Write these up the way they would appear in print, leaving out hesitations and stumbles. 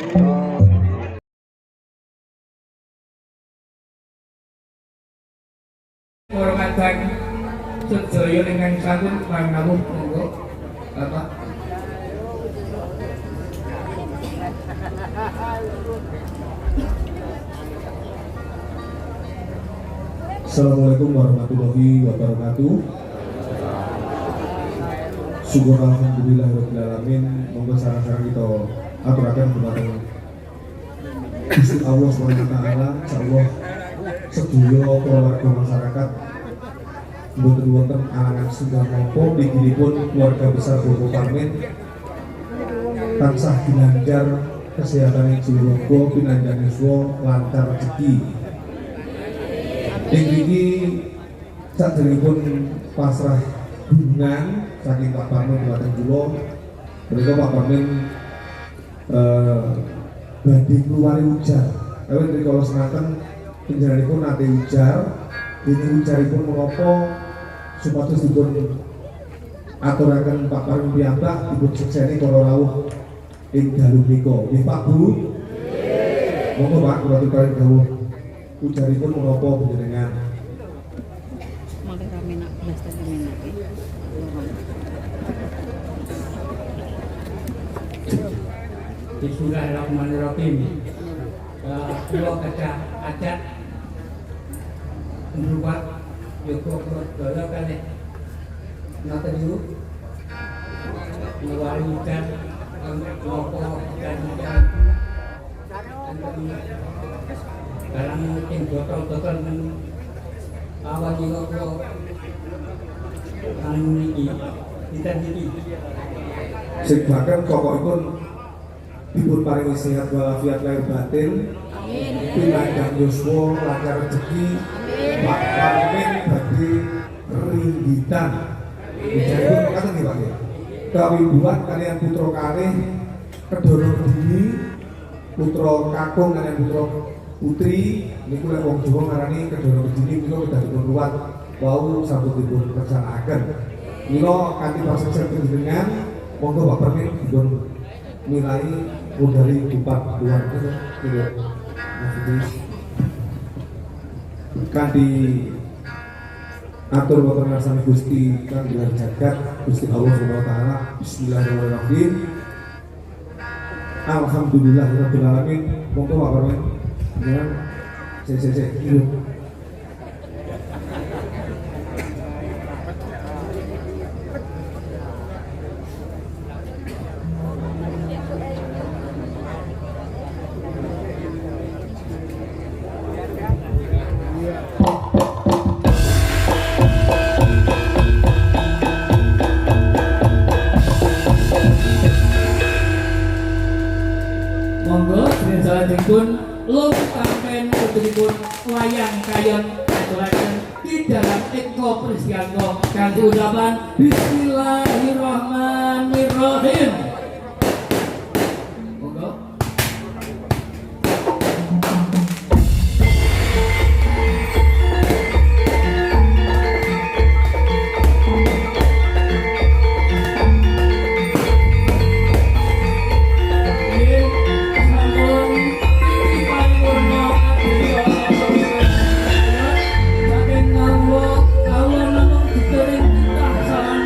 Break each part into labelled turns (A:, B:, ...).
A: Hormatan sedaya dengan sampun manawuh monggo Bapak.
B: Assalamualaikum warahmatullahi wabarakatuh. Syukur alhamdulillah rabbil alamin. Monggo sareng-sareng kita aturaken dumateng Gusti Allah Subhanahu wa taala. Insyaallah sedaya keluarga masyarakat mboten wonten alangan sungguh napa nggihipun keluarga besar Bobo Parmin tansah ginanjar kesehatan jiwa pinanjang yuswa lancar rezeki. Ing iki saderengipun pasrah hubungan saking Pak Parmin dhumateng kula. Mereka Pak Parmin badhe keluar ujar. Awit rikala semanten panjenenganipun nate ujar, dene ujaripun menapa supados dipun aturaken Pak Parmin piyambak dipun sukseni kala rawuh ing dalu menika. Nggih Pak Bu. Monggo Pak kula aturaken dawuh ujaripun menapa panjenengan.
A: Bismillahirrahmanirrahim. Kula kedah adat ngruwat yoga kula kalih nate niku luar hujan klopo dan hujan dalam mungkin botol-botol awan juga kula anu niki dinten niki
B: Sing bahkan pokokipun dipun paringi sehat walafiat lahir batin. Pinanjang yuswa lancar rezeki. Pak Parmin badhe ringgitan. Ujaripun mekaten nggih Pak. Kawimbuhan kaliyan putra kalih Kedoro Kedini, putra kakung kaliyan putra putri niku lek wong Jawa ngarani Kedoro Kedini menika kedah dipun ruwat wau sampun dipun kersanakaken. Mila kanthi paseksa panjenengan monggo Pak Parmin dipun nilai dari Bupati luar tidak kanthi atur wonten ngarsane Gusti kang Hyang Jagat Gusti Allah Subhanahu wa taala. Bismillahirrahmanirrahim. Alhamdulillahirabbil alamin. Monggo Pak Parmin. Ya. Sik.
A: Monggo salajengipun lung sampeyan putripun wayang kayon aturaken di dalam eko prisiangga kanthi ucapan Bismillahirrahmanirrahim. Monggo. Salam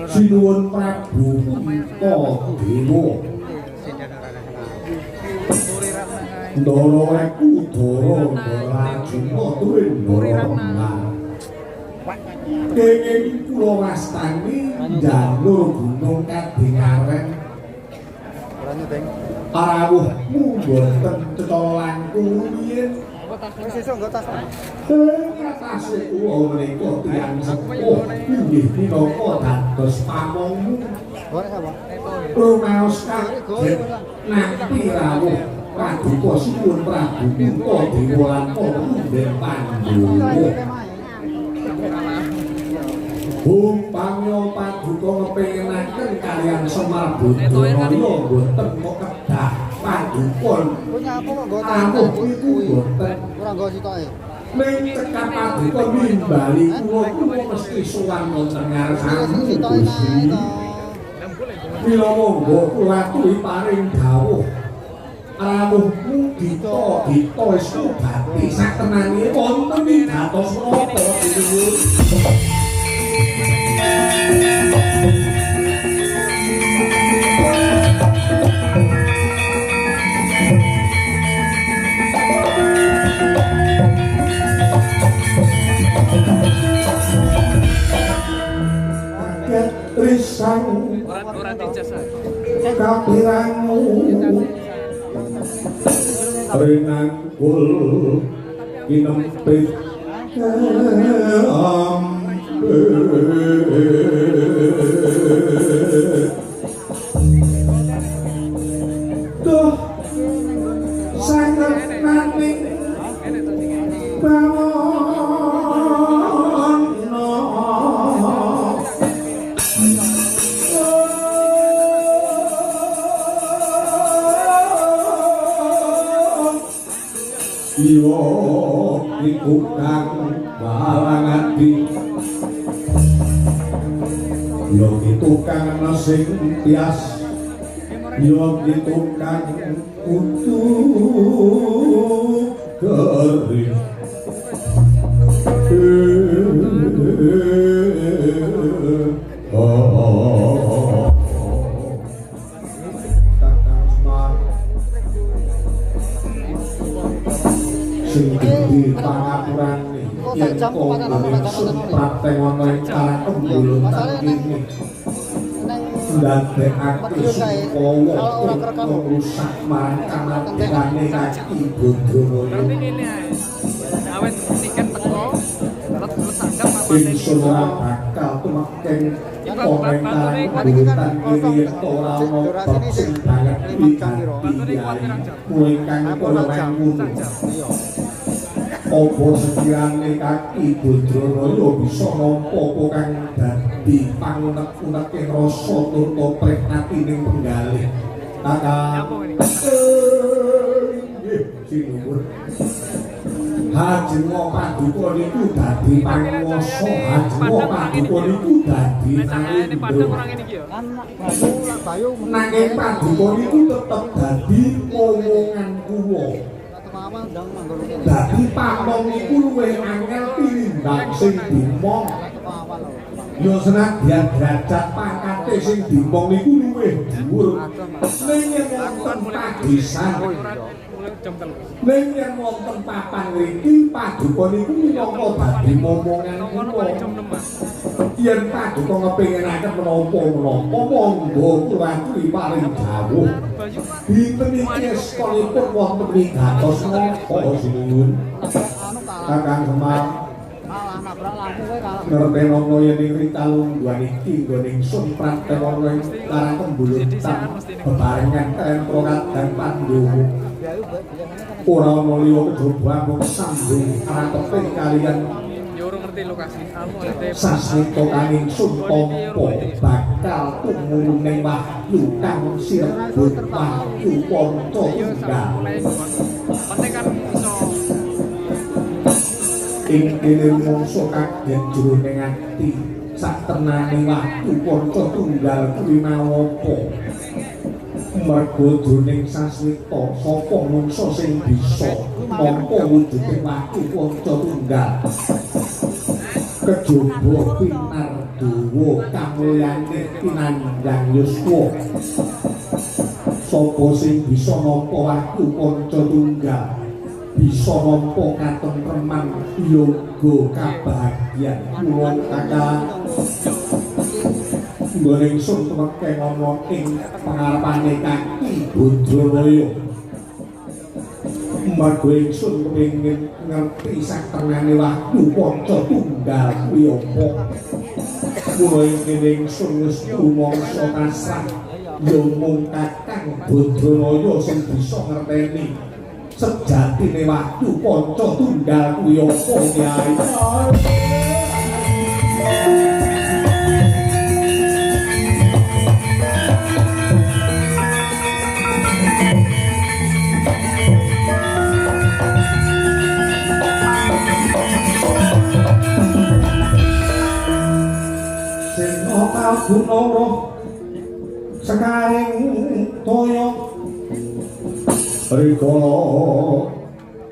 C: Sinuwun Prabu Dewa Ndara aku Dara Rajuna tuwin Ndara kenging kula wastani njalur gunung Kadingaren arawuhmu boten cetha langkung rumiyin Ngatasi kula menika tiyang sepuh inggih minangka dados pamongmu rumaos kaget nampi rawuh Paduka Sinuwun Prabu Dewa lan para mundhen Pandhawa Umpamya Paduka ngepengenaken kaliyan Semar Badraya boten kok kedah Paduka amuh iku boten ning cekap Paduka nimbali kula mesti sowan wonten ngarsamu Gusti mila monggo kula aturi paring dawuh rawuhmu dita wis obati satenane wonten ing dados menapa dituwun Risang kapiranmu rinangkul kinempit duh sangat maning Iwo iku kang balangati yo itu kang sing tias yo itu kang kudu kering di pangaturan yen kok praktek ana ing karang embulun tangkini ndadekake supaya rusak marang kamartine kaki Badraya
D: awet tiket teko terus sanggap apa
C: ingsun ora bakal tumeken komentar embulutan kiri ora ana bab sing banget iki mulai kang kaya wengun apa sekirane kaki Badraya bisa nampa apa kang dadi pangunek-uneke rasa turta prekating penggalih kakang nggih sinuwun Hajeng Paduka niku dadi panguwasa Hajeng Paduka niku dadi
D: ini padang kurang ini ya
C: nanging Paduka niku tetep dadi omongan kuwa dadi pamong iku luwih angel tinimbang sing dimong yo senadyan derajat pangkate sing dimong niku luwih dhuwur ning yen wonten padesan ning yen wonten papan mriki Paduka niku minangka dadi momongan kuwa yen Paduka ngepengenaken menapa-menapa monggo kula aturi paring dawuh dinten iki estunipun wonten ing gatos napa sinuwun Kakang Semar ngerten ana yen ing rikalungguhan iki nggone ingsun pratewana ing karang kembulutan bebarengan karo kadang Pandhawa ora ana liya kejaba mung sambung rakepe kaliyan
D: yo ora ngerti lokasi kamu ate
C: sasmita kang ingsun tampa bakal bakal tumurune wahyu kang sinebut wahyu panca
D: Iya
C: tunggal.
D: penting kan iso
C: Ing kene mungsu kaget jroning ati sak tenane wahyu panca tunggal kuwi mawapa. Mergo jroning saswita sapa mungsu sing bisa nampa wujuding wahyu panca tunggal. Kejaba pinardawa kamulyane pinanjang yuswa. Sapa sing bisa nampa wahyu panca tunggal bisa nampa katentreman yoga kabagyan kula kakang nggone ingsun temeke ngomong ing pangarepane Kaki Bandralaya. Mergo ingsun kepengin ngerti sak tengane wahyu panca tunggal kuwi apa. Mula ing ingsun wis rumangsa kasrah ya mung Kakang Bandralaya sing bisa ngerteni sejatine wahyu panca tunggal kuwi apa Kyai. Gunara sekaring toya rikala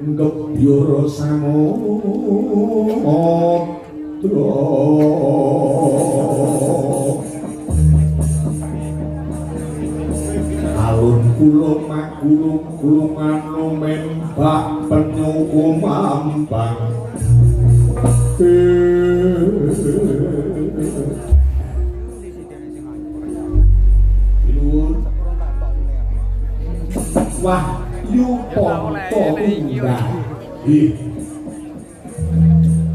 C: ngebyur samudra alun kula magulung-gulungan lumembah penyuku mampang wahyu panca tunggal.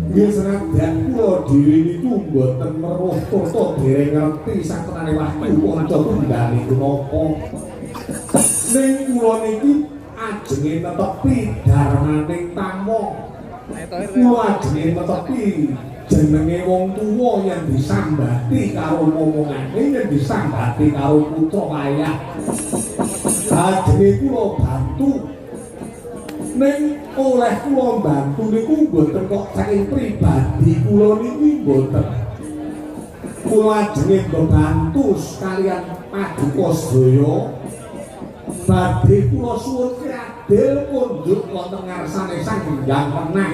C: Nggih senadyan kula dhewe niku mboten weruh turta dereng ngerti satenane wahyu panca tunggal niku napa. Ning kula niki ajenge netepi darmaning tamu. Kula ajenge netepi jenenge wong tuwa yang disambati karo momongane yang disambati karo putra wayah. Ajenge kula bantu ning oleh kula bantu niku mboten kok saking pribadi kula niki mboten. Kula ajenge bantu sekalian paduka sedaya badhe kula suwun adil kunjuk wonten ngarsane Sang Hyang Wenang.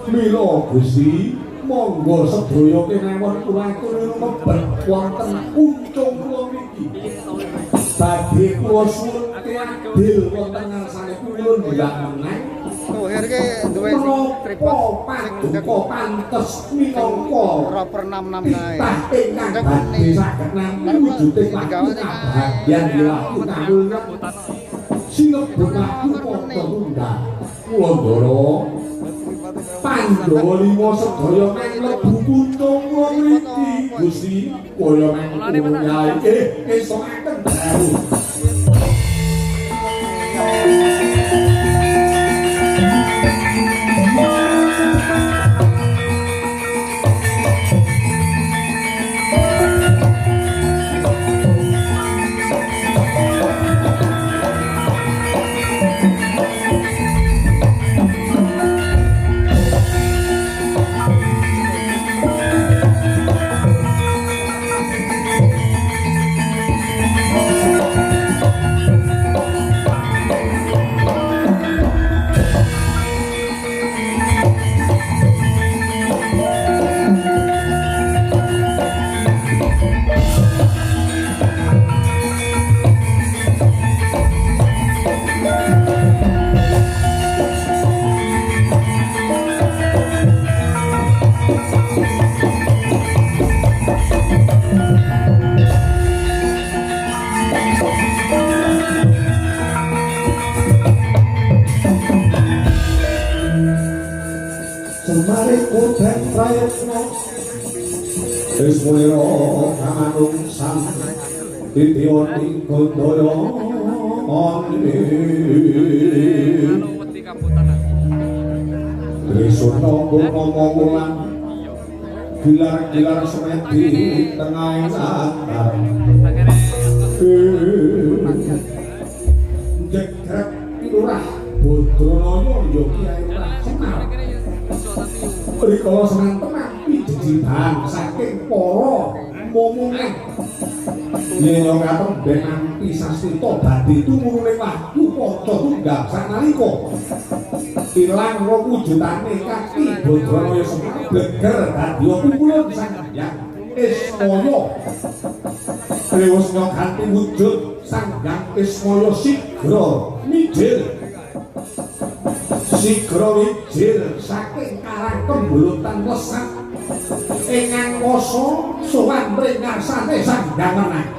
C: Mila Gusti monggo sedaya kemawon kula aturi mebet wonten uncung kula niki. Badhe kula suwun adil wonten ngarsane kula Hyang Wenang.
E: Iki duwe tripod
C: paduka pantes minangka
E: proper 66 kae.
C: ingkang badhe saged nampi wujuding wahyu kabagyan wahyu kawulung sinebut wahyu panca tunggal. Kula ndara Pandhawa 5 sedaya mlebu kuntung kula mriki Gusti kaya mengkono Nyai esokaken dalu. Semari kudan prayatna wis mulya kamanungsan titiwati gondaya oni
D: wedi kamputan.
C: Trisuna ngomong ulang gelar-gelar semedi tengah lantar jegrek lurah Bodronoyo yo Kyai Lurah Semar rikala seneng tenang pijejiban saking para momongan yen ora katon ben anti sasmita badhe tumurune waktu padha tunggal sanalika ilang wujudane kaki Bodronoyo Semar bleger dadi pungulun sang Hyang Ismaya Trewus kanthi wujud sang Hyang Ismaya sigra wijil saking karang kembulutan lesat ing angkasa sowan ringarsane sang Hyang Wenang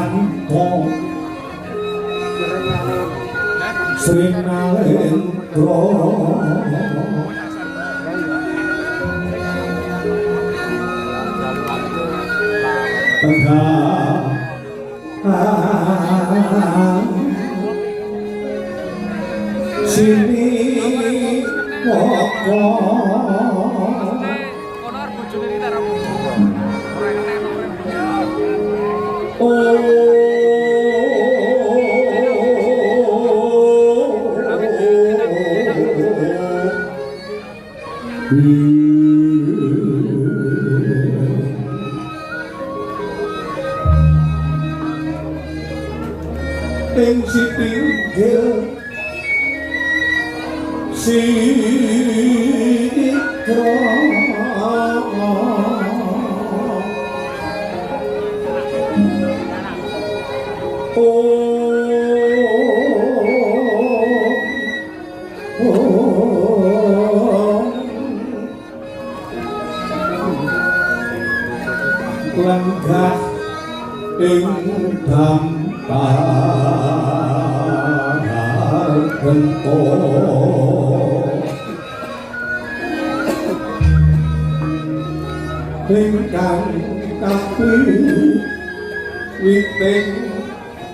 C: tanpa sering nalendra sini kok
D: Konar bojone iki ora
C: ing sitinggil sikra lenggah ing dampar gento ingkang kapi witing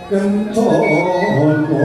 C: kencana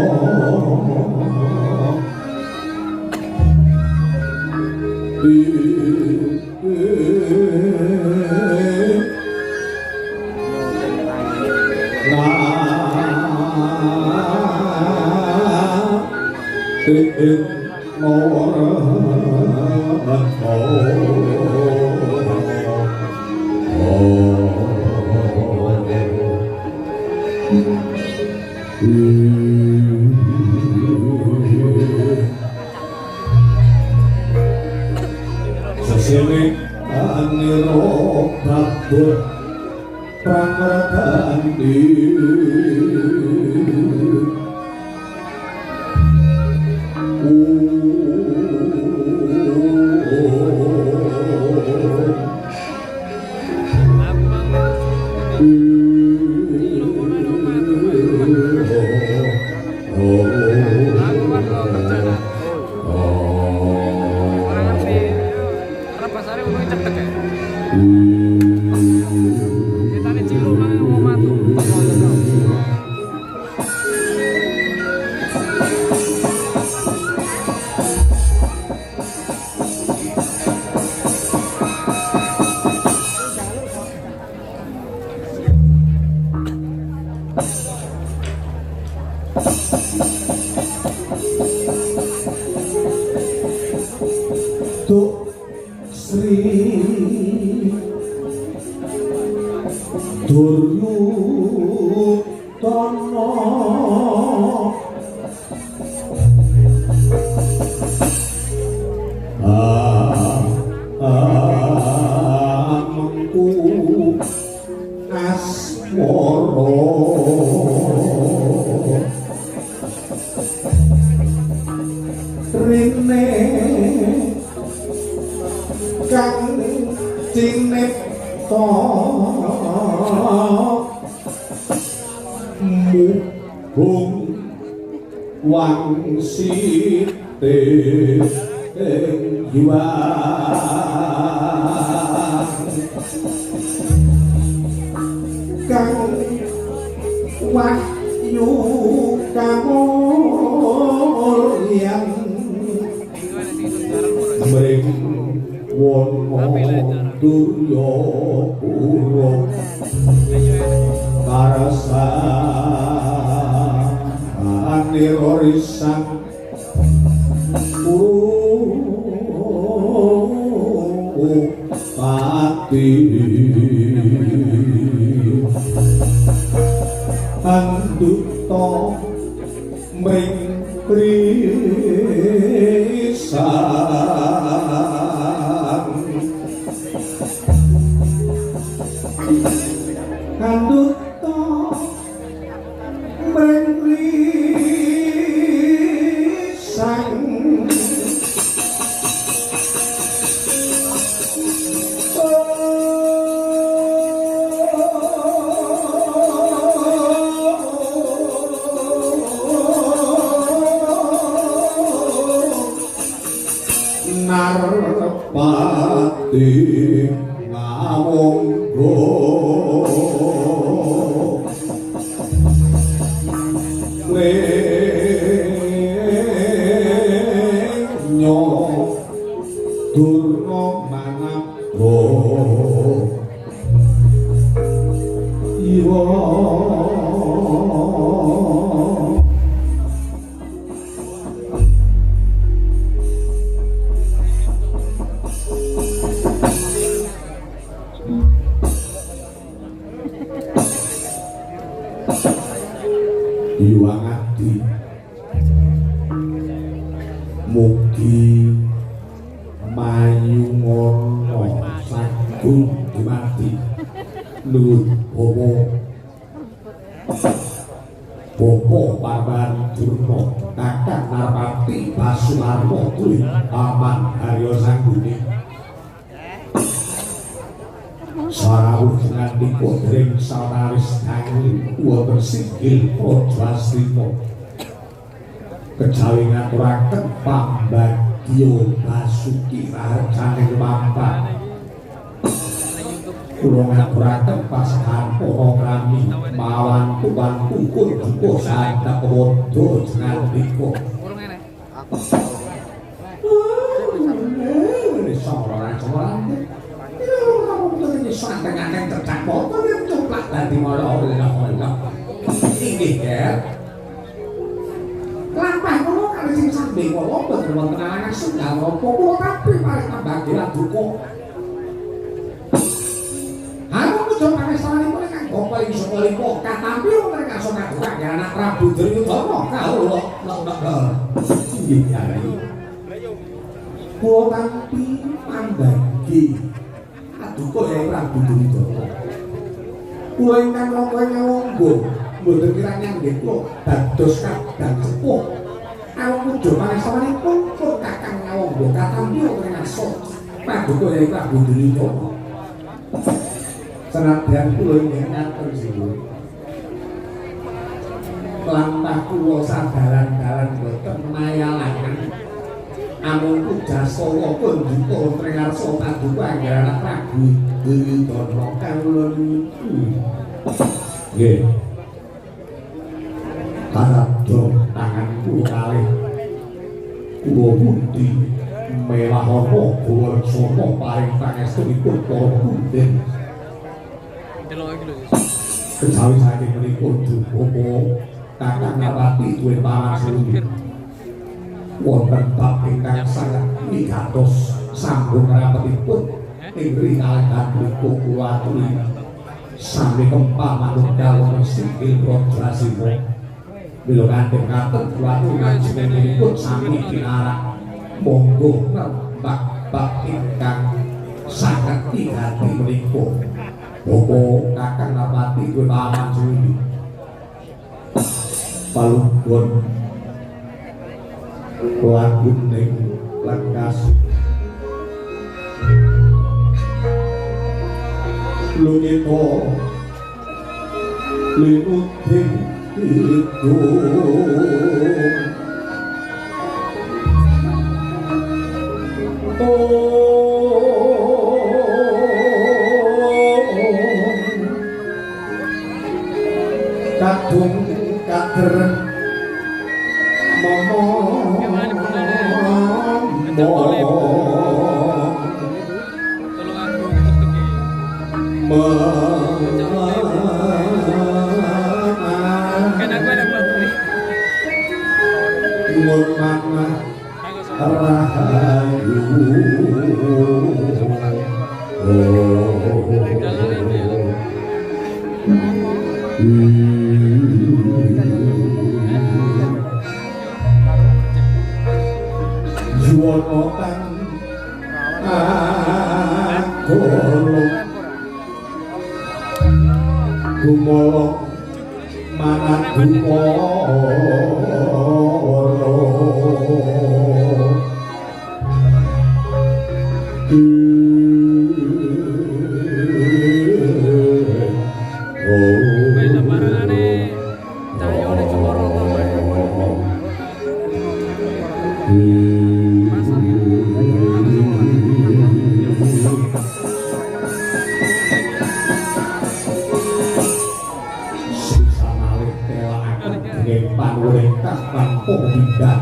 C: Sesilik aniro babut pangradani Tuk Sri Duryudana mengku asmara rene kang cinipta muhung wangsite yuang kang wahyu kamulyan mring wono durya pura parasane risan pati anduta mring prisan anduta mring prisan oh ing ngawonggo lenyo durna manabo iwa Iwang adi mugi mayu ngono sagung dimati nuwun Bopo Parban Durna Kakang Narpati Basumarmo Kulit Aman Haryo Sangguni Sarawuh dengan dikotring sawaris nangling uwa bersinggil projwasrimo kejawi ngaturaken pambagyo basuki rahajaning mampah kula ngaturaken pasahan para krami mawan tuwan pungkur duka sandak wadha jeneng dika santengan tercak motor yang coplak dadi mara-mara inggih ger lampah kula kali sing sambing kula boten wonten alangan senggal apa kula tapi paring pambagyo duka aku kudu pangestanipun kang bapa ing Sokalippo katampi mereka sokat kang anak Prabu Duryudana kawula inggih Kyai kula tampi pambagyo duka ya Prabu Duryudana kula ingkang langkung nyawangga mboten kirang nggih kula dados kadang sepuh awak puja pangestanipun pun kakang nyawangga katampi wonten ngarsa paduka ya Prabu Duryudana senadyan kula ingkang ngatur sinuwun lampah kula sadaran-daran boten mayalaken amung pujasawa pun duka wonten ngarsa paduka anggaran Prabu Duryudana kawula nggih kanadha tangan kula kalih kula pundi melahana Gowarsana paring pangestunipun para punden kejawi saking menika duka kakang Narpati duwe pangasulun wonten bab ingkang sangat wigatos sambung rapetipun ing rikalahan menika kula aturi sami kempal manunggal wonten singgil Projasimo mila kanthi ngaten kula aturi panjenenganipun sami pinarak monggo nembak bab ingkang sangat wigati menika Bopo kakang Narpati duwe pangasulun palunggon lagun ning lekas lungito linuting itu kadung kader Gumolong manat gumoro dengan panuring kakang pembindan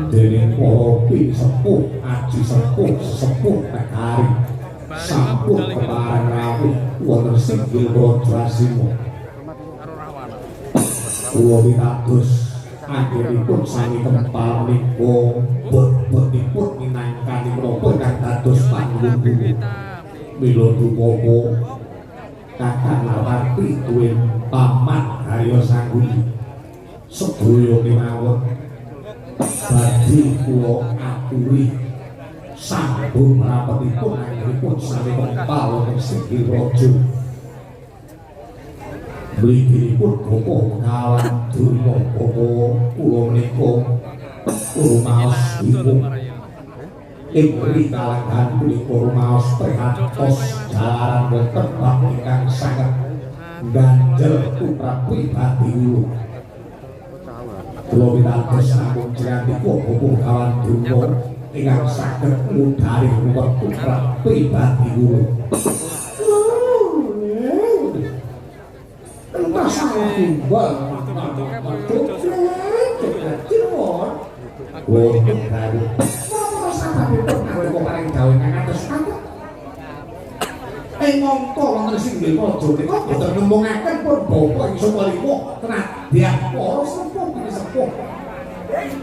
C: dengan polopi sepuh aji sepuh negari sampun kemarang rawi wonten singgil Brodrasimo kula pitados anggenipun sami kempal menika bot-botipun minangkani menapa kang dados panggungipun mila dumaka kakang Larwati duwe paman Haryo Sangguni sedaya kemawon badhe kula aturi sambung rapetipun anggenipun sami kempal wonten singgil raja mliginipun Bapak kawan Durna Bapak kula menika rumaos bingung ing rikalangan punika rumaos prihatos jalaran wonten bab ingkang sanget ganjel tumrap pribadi kula pitados sampun jrantika Bapak kawan Durna ingkang saged ngudari ruwet tumrap pribadi kula Pasang timbal, wonten kali. Napa sampeyan kok paring gawe kang atus aku? Mongko wonten singgil raja nika boten nemungaken pun bapa ing Sukalima tenadyan para sepuh.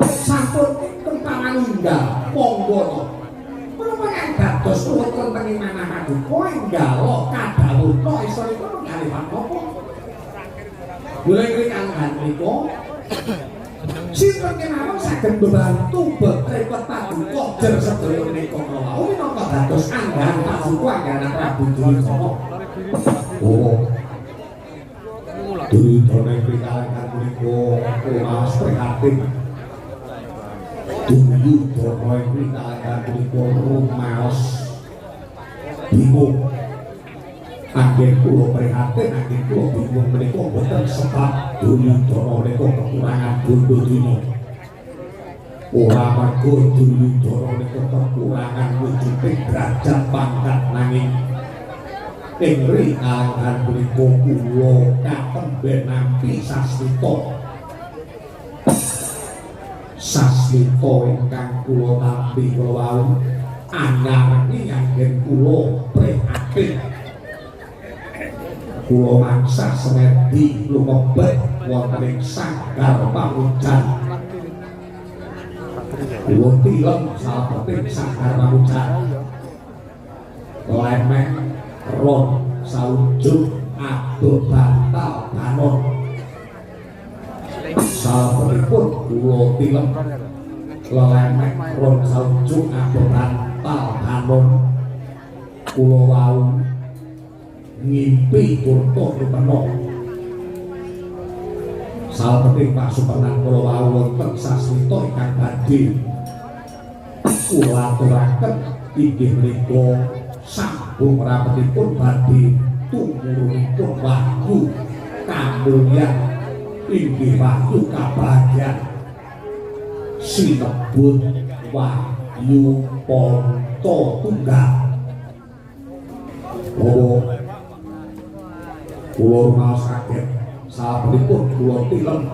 C: Sampun kempalan undang monggo to. Menapa kang dados luwih wonten ing manah paduka enggal kadhawuhna isunipun ngalihkan napa? Mulai kalian niku sinten kemawon saged membantu betrepet paduka jer sedaya menika kala minangka dados anggaran paduka anggaran Prabu Duryudana. Oh. Duryudana kalian niku rumaos prihatin. Duryudana kalian niku rumaos bingung. Anggen kula prihatin, anggen kula bingung menika boten sebab Duryudana menika kekurangan bondo dunya. Ora mergo Duryudana menika kekurangan wujuding derajat pangkat nanging ing rikalangan menika kula katemben nampi Sasmita. Sasmita ingkang kula nampi kala wau anyarengi anggen kula prihatin. Kula mangsa semedi lumebet wonten ing sanggar pamujan. Kula tilem sabeting sanggar pamujan. Lemeh ron saujung adoh bantal banon. Sabenipun kula tilem lemeh ron saujung adoh bantal banon. Kula wau ngimpi kurta rupana salpeting pasupenan kula wau wonten Sasmita ingkang badhe kula aturaken inggih menika sambung rapetipun badhe tumurunipun wahyu kamulyan inggih wahyu kabagyan sinebut wahyu ponto tunggal. Kula rumaos kaget sabenipun kula tilem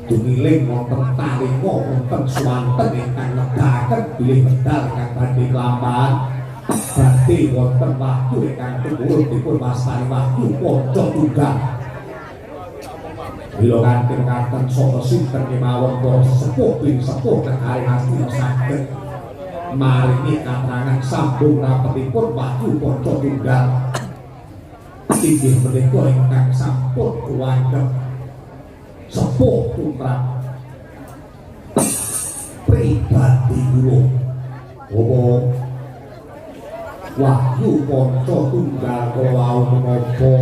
C: dumiling wonten talinga wonten swanten ingkang nedahaken bilih medal ingkang badhe kelampahan badhe wonten wahyu ingkang tuwuh dipun wastani wahyu ponco tunggal. Mila kanthi mekaten sapa sinten kemawon para sepuh ing sepuh negari Hastina saged maringi katerangan sambung rapetipun wahyu ponco tunggal. Inggih menika ingkang sampun kuwanggep sepuh tumrap pribadi kula. Wahyu ponco tunggal kula wau menapa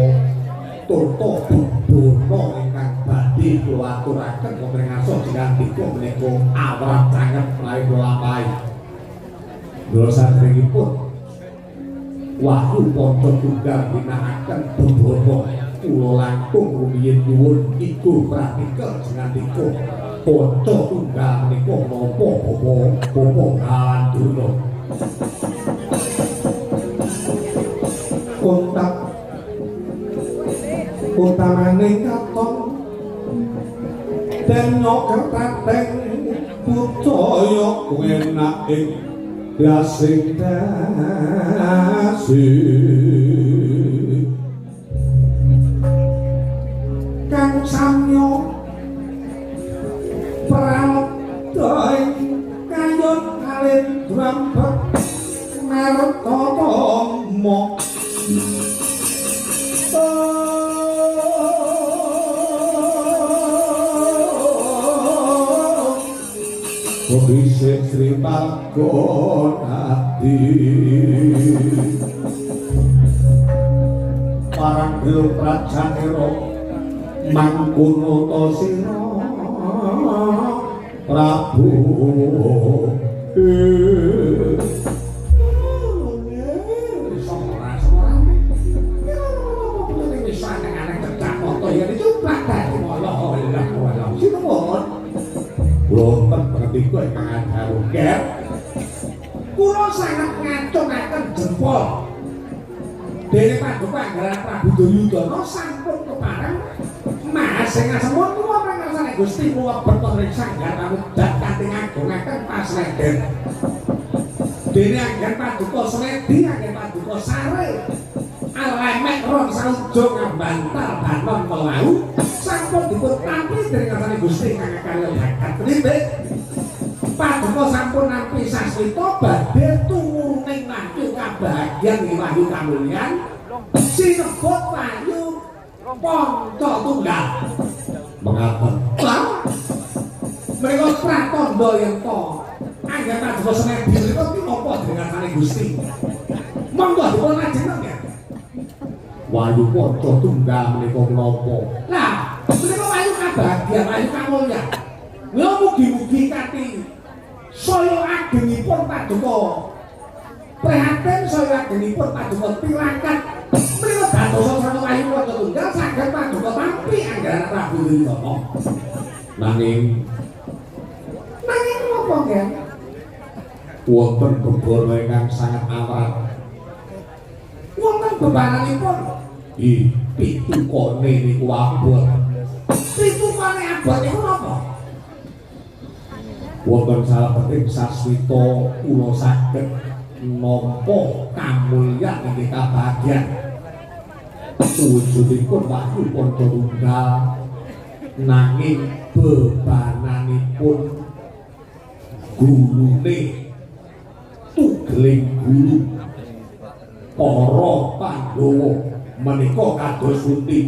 C: turta buburna ingkang badhe kula aturaken wonten ngarsa jinantika menika awrat sanget menawi kula lampahi. Kula sadèrèngipun wahyu ponco tunggal ginakaken beberapa kula langkung rumiyin nyuwun iku praktikel jinantika ponco tunggal menika menapa Bapak kawan Durna. Kontak utamaning katon den nyokertateng pucaya enak ing dasing dasi kang samyo pradoy kayun kalih drampet nartama Bisik Sri Pagonati Parang Gelo Prajaniro Mangkunoto Siro Prabu Wonten pengertiku ingkang adharuker kula sanget ngaconaken jempol dene Paduka Anggaran Prabu Duryudana sampun kepareng mahasing asemut kula pangersane Gusti kula beto ring sanggar pamudhat kanthi ngagungaken pasleden dene Anggen Paduka Semedi Anggen Paduka Sare Alemek ron saujung ngambantar banon melau sampun dipun tampi dening ngasane Gusti kang karya bakat pribet Paduka sampun nampi sasmita badhe tumurning maju kabagyan ing wahyu kamulyan sinebut wahyu Panca Tunggal mengaten menika pratandha yen to Anggen Paduka Semedi menika tinapa dening ngasane Gusti monggo dipun lajengaken Wahyu Panca Tunggal menika menapa? Lah, menika wahyu kabagyan, wahyu kamulyan. Mila mugi-mugi kanthi saya agengipun Paduka prihatin saya agengipun Paduka tirakat menika dadosa sarana wahyu Panca Tunggal saged Paduka tampi Anggaran Prabu Duryudana. Nanging menapa nggih? Wonten bebana ingkang sangat awrat. Wonten bebananipun pitukane niku abot. Pitukane abot niku napa? Wonten salebeting sasmita kula saged nampa kamulyan inggih kabagyan. Wujudipun wahyu Panca Tunggal nanging bebananipun gulune tugeling gulu para Pandhawa menika kados pundi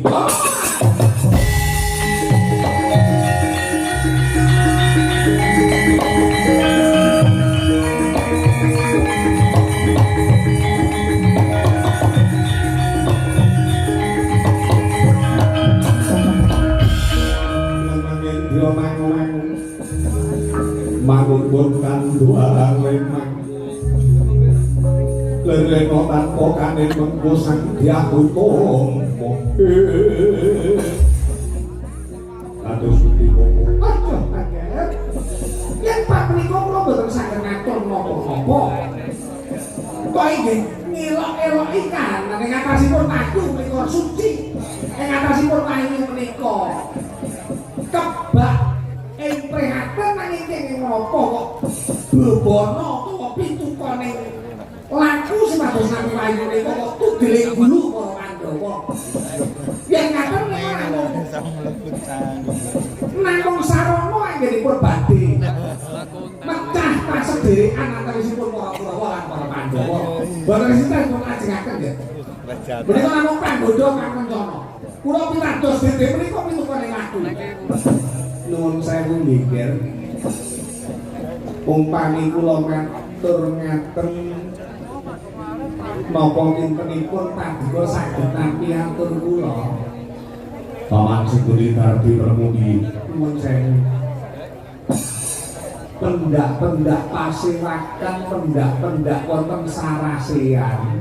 C: mangun kanduang lemang leleno tanpa kanen mengkusang diakutung aduh suti bopo aduh kaget yang pak menikah kula boten saged ngatur napa-napa kok inggih ngelok-elok ikan ing atasipun wahyu menika suci ing atasipun wahyu menika kebak ing prihatin nanging kenging menapa kok bebana utawa pitukane laku sepados nami wahyu menika kok tugeling gulu para Pandhawa yen ngaten namung sarana anggenipun badhe mecah pasedherekan antawisipun para Kurawa lan para Pandhawa boten sinten pun ajengaken nggih menika namung panggoda kang rencana kula pitados dene menika pitukane laku nuwun sewu nggih umpami kula ngatur ngaten napa kintenipun Paduka saged nampi atur kula Paman Suguri Darti Permudi nuwun sewu pendak-pendak pasewakan pendak-pendak wonten sarasean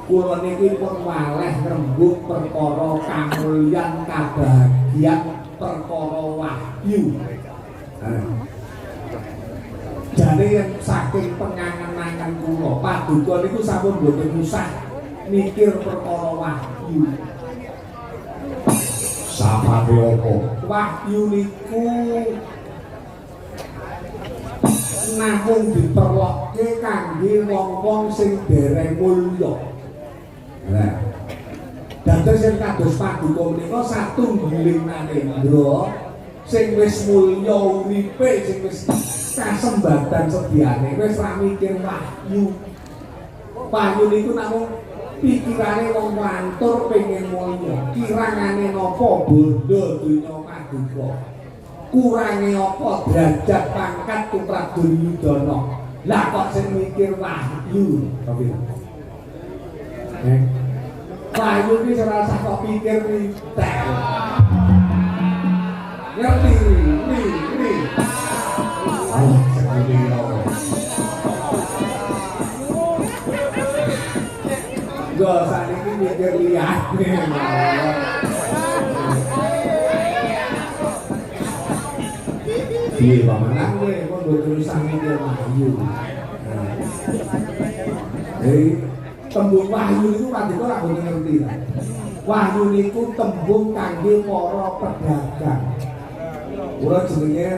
C: kula niki pun waleh rembug perkara kamulyan kabagyan perkara wahyu jane yen saking pengangen-angen kula Paduka niku sampun boten usah mikir perkara wahyu Sabe apa? Wahyu niku namung diperlokke kangge wong-wong sing dereng mulya. Nah, dados sing kados paduka menika satunggiling manindra sing wis mulya uripe, sing wis kasembatan sediane wis ra mikir wahyu. Wahyu niku namung pikirane wong wantur pengen mulya. Kirangane napa bondo donya paduka? Kurange apa derajat pangkat tumrap Duryudana? Lah kok sing mikir wahyu. Wahyu iki ora usah kok pikir nitek. Ngerti ni. Allah sekali Gak saat ini mikir lihat nih. Iya, pamangan gue, kok tulisan mikir wahyu. Jadi tembung wahyu itu pasti kok aku ngerti lah. Wahyu itu tembung kangge para pedagang. Kula jenenge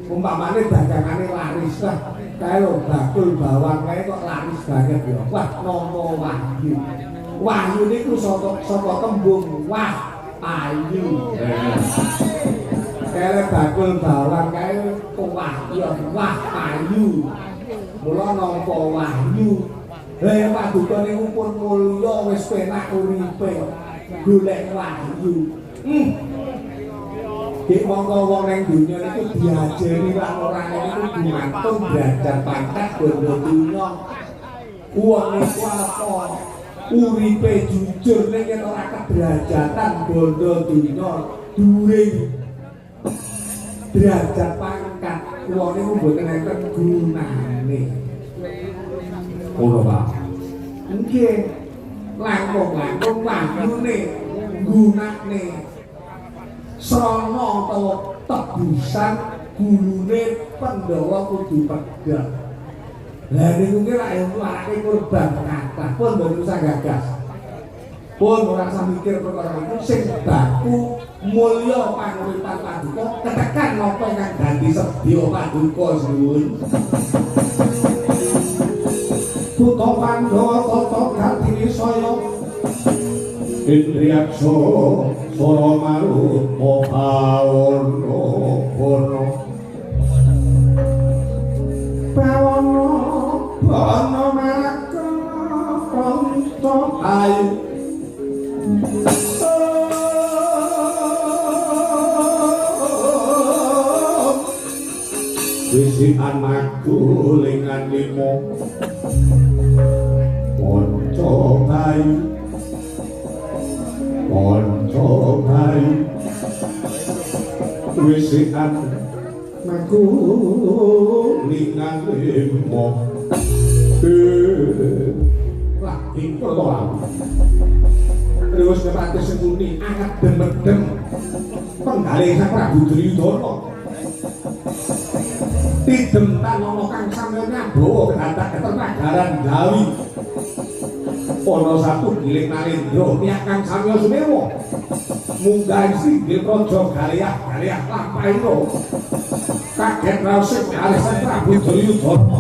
C: umpamane dagangane laris lah. Kae lho bakul bawang kae kok laris banget ya. Wah, nama wahyu. Wahyu niku saka tembung wah ayu. Kae bakul bawang kae wah ayu. Mula nampa wahyu. Lah paduka niku pun mulya wis penak uripe. Golek wahyu. Di wong-wong yang dunia itu diajari orang-orang itu gumantung derajat pangkat bondo dunia. Uang itu apa? Uripe jujur nek ora kederajatan bondo dunia during derajat pangkat uang itu mboten enten gunane. Ngono Pak. Nggih. Langkung-langkung wahyune gunane srana utawa tebusan gulune Pandhawa kudu pedhot. Lah niku ki lak marake korban kathah pun mboten usah gagas. Pun ora usah mikir perkara iku sing baku mulya panguripan paduka ketekan napa ingkang dadi sedya paduka suwun. Buta Pandhawa tata gati saya Indriyaksa Sora Marut Mohawono Bono Bawono Bono Maraka Pronto Ayu Wisi anakku lingan limo Ponco Bayu Ponco Bayu Wisian Maku Lingan limo Wah, ini pertolongan Terus kepada sembunyi Angkat demedem Penggalih Sang Prabu Duryudana Tidem tanono kang samyo nyabawa kedadak ketenagaran Jawi Ana satu giling Narendra niat kang samya sumewa munggah singgil praja galiah lampahira kaget raosip kalih Sang Prabu Duryudana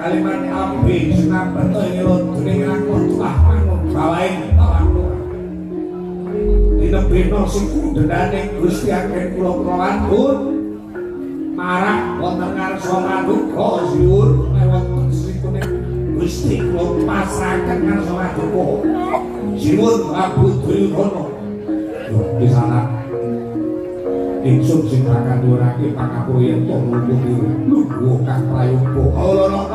C: kalimat api sinampen ngilon dening lakon tulah mangun bawain tawang dinebino sing kudendane Gusti agen kula kawandhut marang wonten ngarsa paduka siwur wonten srikune Gusti kula pasrahaken ngarsa paduka siwur Abuduyudana di sana ingsun sing akan durake pangapura yen to nulungi lungguh kang prayoga Allah